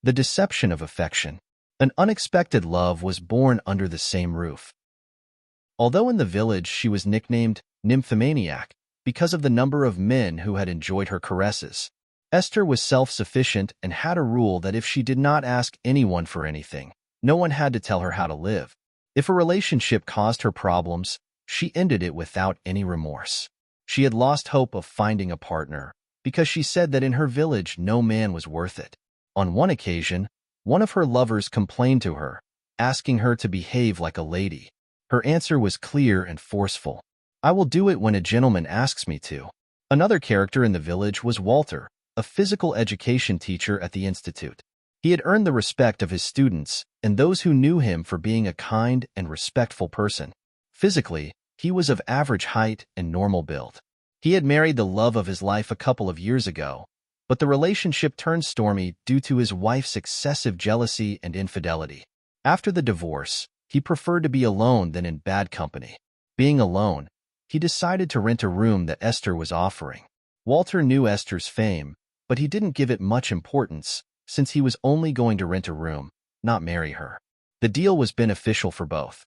The deception of affection. An unexpected love was born under the same roof. Although in the village she was nicknamed nymphomaniac because of the number of men who had enjoyed her caresses, Esther was self-sufficient and had a rule that if she did not ask anyone for anything, no one had to tell her how to live. If a relationship caused her problems, she ended it without any remorse. She had lost hope of finding a partner because she said that in her village no man was worth it. On one occasion, one of her lovers complained to her, asking her to behave like a lady. Her answer was clear and forceful. "I will do it when a gentleman asks me to." Another character in the village was Walter, a physical education teacher at the institute. He had earned the respect of his students and those who knew him for being a kind and respectful person. Physically, he was of average height and normal build. He had married the love of his life a couple of years ago, but the relationship turned stormy due to his wife's excessive jealousy and infidelity. After the divorce, he preferred to be alone than in bad company. Being alone, he decided to rent a room that Esther was offering. Walter knew Esther's fame, but he didn't give it much importance since he was only going to rent a room, not marry her. The deal was beneficial for both.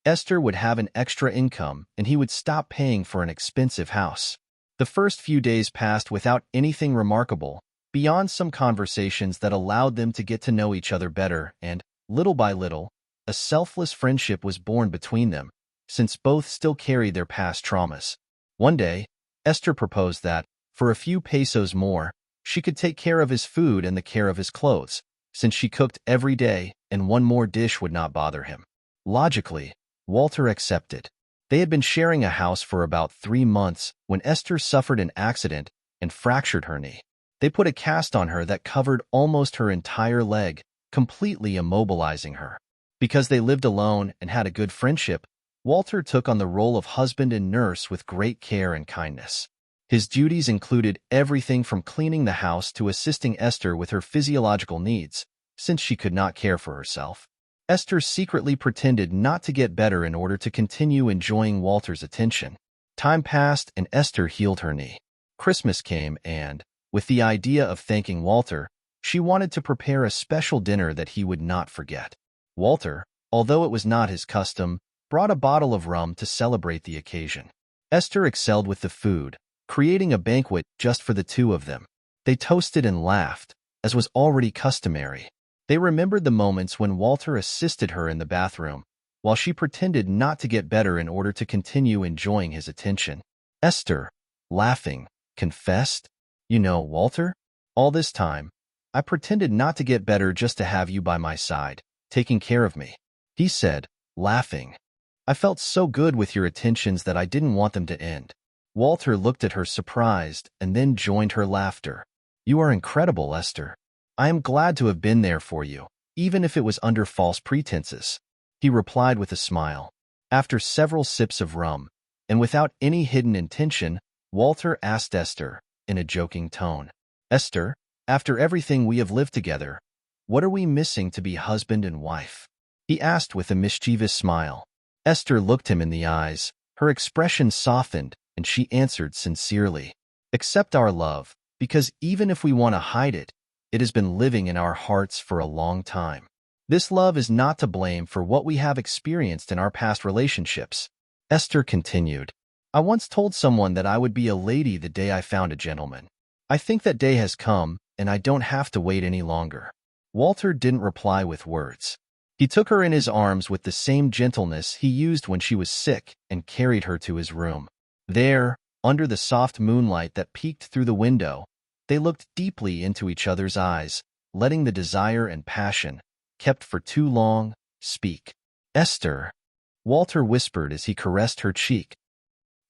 Esther would have an extra income and he would stop paying for an expensive house. The first few days passed without anything remarkable, beyond some conversations that allowed them to get to know each other better and, little by little, a selfless friendship was born between them, since both still carried their past traumas. One day, Esther proposed that, for a few pesos more, she could take care of his food and the care of his clothes, since she cooked every day and one more dish would not bother him. Logically, Walter accepted. They had been sharing a house for about 3 months when Esther suffered an accident and fractured her knee. They put a cast on her that covered almost her entire leg, completely immobilizing her. Because they lived alone and had a good friendship, Walter took on the role of husband and nurse with great care and kindness. His duties included everything from cleaning the house to assisting Esther with her physiological needs, since she could not care for herself. Esther secretly pretended not to get better in order to continue enjoying Walter's attention. Time passed and Esther healed her knee. Christmas came and, with the idea of thanking Walter, she wanted to prepare a special dinner that he would not forget. Walter, although it was not his custom, brought a bottle of rum to celebrate the occasion. Esther excelled with the food, creating a banquet just for the two of them. They toasted and laughed, as was already customary. They remembered the moments when Walter assisted her in the bathroom, while she pretended not to get better in order to continue enjoying his attention. Esther, laughing, confessed, "You know, Walter, all this time, I pretended not to get better just to have you by my side, taking care of me." He said, laughing, "I felt so good with your attentions that I didn't want them to end." Walter looked at her surprised and then joined her laughter. "You are incredible, Esther. I am glad to have been there for you, even if it was under false pretenses," he replied with a smile. After several sips of rum, and without any hidden intention, Walter asked Esther, in a joking tone, "Esther, after everything we have lived together, what are we missing to be husband and wife?" he asked with a mischievous smile. Esther looked him in the eyes, her expression softened, and she answered sincerely, "Accept our love, because even if we want to hide it, it has been living in our hearts for a long time. This love is not to blame for what we have experienced in our past relationships." Esther continued, "I once told someone that I would be a lady the day I found a gentleman. I think that day has come, and I don't have to wait any longer." Walter didn't reply with words. He took her in his arms with the same gentleness he used when she was sick and carried her to his room. There, under the soft moonlight that peeked through the window, they looked deeply into each other's eyes, letting the desire and passion, kept for too long, speak. "Esther," Walter whispered as he caressed her cheek,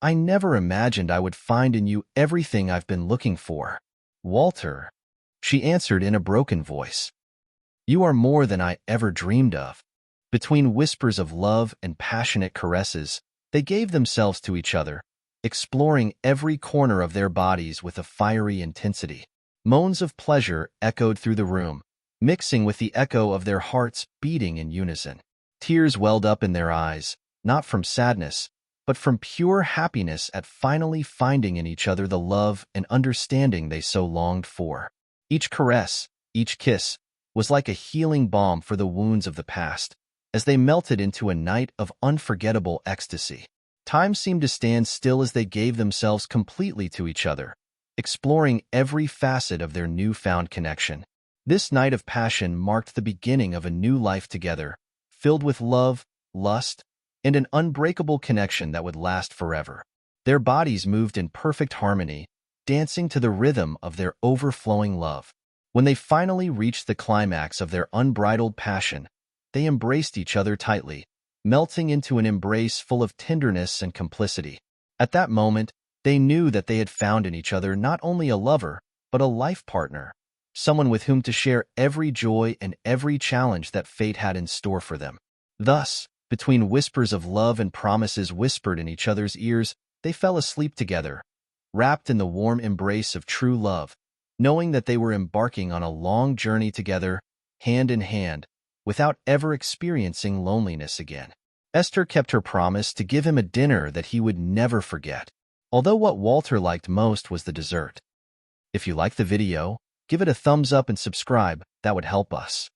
"I never imagined I would find in you everything I've been looking for." "Walter," she answered in a broken voice, "you are more than I ever dreamed of." Between whispers of love and passionate caresses, they gave themselves to each other, exploring every corner of their bodies with a fiery intensity. Moans of pleasure echoed through the room, mixing with the echo of their hearts beating in unison. Tears welled up in their eyes, not from sadness, but from pure happiness at finally finding in each other the love and understanding they so longed for. Each caress, each kiss, was like a healing balm for the wounds of the past, as they melted into a night of unforgettable ecstasy. Time seemed to stand still as they gave themselves completely to each other, exploring every facet of their newfound connection. This night of passion marked the beginning of a new life together, filled with love, lust, and an unbreakable connection that would last forever. Their bodies moved in perfect harmony, dancing to the rhythm of their overflowing love. When they finally reached the climax of their unbridled passion, they embraced each other tightly, melting into an embrace full of tenderness and complicity. At that moment, they knew that they had found in each other not only a lover, but a life partner, someone with whom to share every joy and every challenge that fate had in store for them. Thus, between whispers of love and promises whispered in each other's ears, they fell asleep together, wrapped in the warm embrace of true love, knowing that they were embarking on a long journey together, hand in hand, without ever experiencing loneliness again. Esther kept her promise to give him a dinner that he would never forget, although what Walter liked most was the dessert. If you liked the video, give it a thumbs up and subscribe. That would help us.